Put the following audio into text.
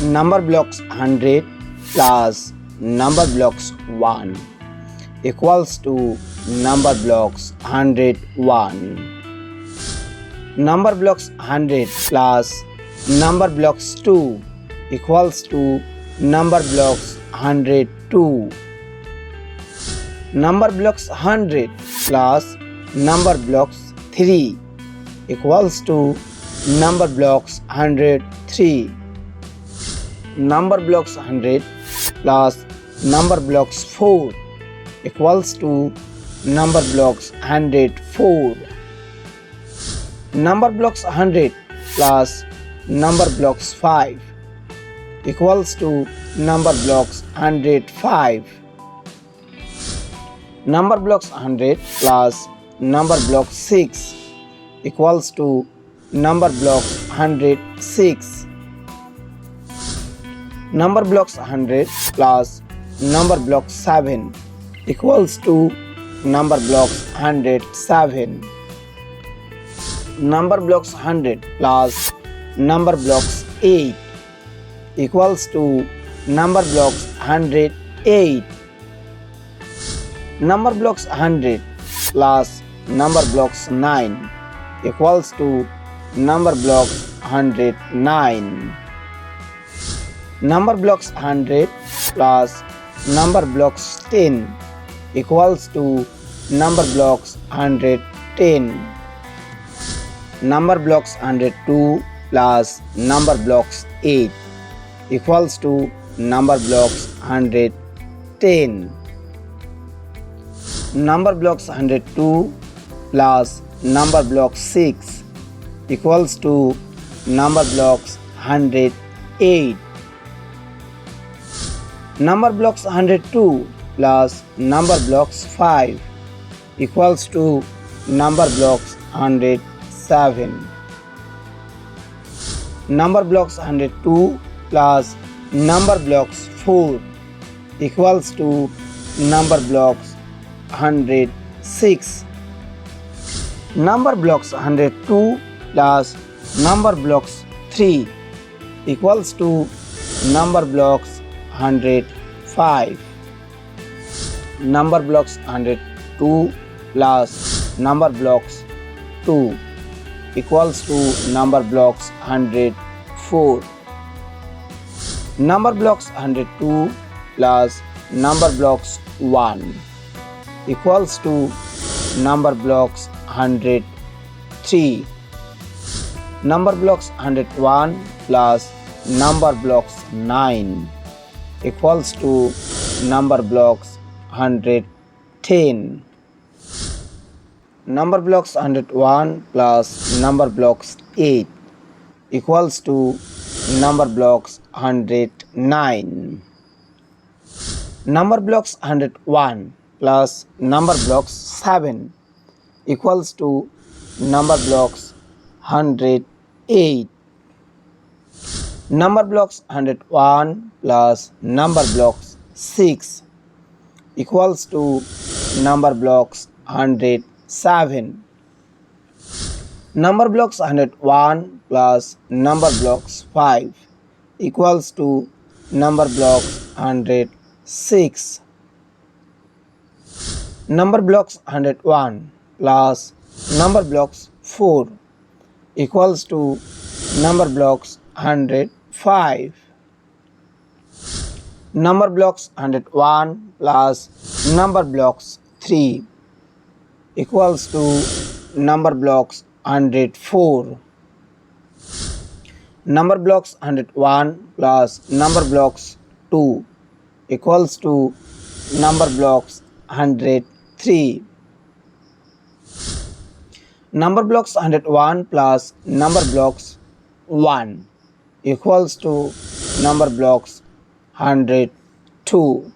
Number blocks 100 plus number blocks 1 equals to number blocks 101. Number blocks 100 plus number blocks 2 equals to number blocks 102. Number blocks 100 plus number blocks 3 equals to number blocks 103. Number blocks 100 plus number blocks 4 equals to number blocks 104. Number blocks 100 plus number blocks 5 equals to number blocks 105. Number blocks 100 plus number blocks 6 equals to number blocks 106. Number blocks 100 plus number blocks 7 equals to number blocks 107. Number blocks 100 plus number blocks 8 equals to number blocks 108. Number blocks 100 plus number blocks 9 equals to number blocks 109. Number blocks 100 plus number blocks 10 equals to number blocks 110. Number blocks 102 plus number blocks 8 equals to number blocks 110. Number blocks 102 plus number blocks 6 equals to number blocks 108. Number blocks 102 plus number blocks 5 equals to number blocks 107. Number blocks 102 plus number blocks 4 equals to number blocks 106. Number blocks 102 plus number blocks 3 equals to number blocks 105. Number blocks 102 plus number blocks 2 equals to number blocks 104. Number blocks 102 plus number blocks 1 equals to number blocks 103. Number blocks 101 plus number blocks 9 equals to number blocks 110. Number blocks 101 plus number blocks 8 equals to number blocks 109. Number blocks 101 plus number blocks 7 equals to number blocks 108. Number blocks 101 plus number blocks 6 equals to number blocks 107. Number blocks 101 plus number blocks 5 equals to number blocks 106. Number blocks 101 plus number blocks 4 equals to number blocks 105. Number blocks 101 plus number blocks 3 equals to number blocks 104. Number blocks 101 plus number blocks 2 equals to number blocks 103. Number blocks 101 plus number blocks 1 equals to number blocks 102.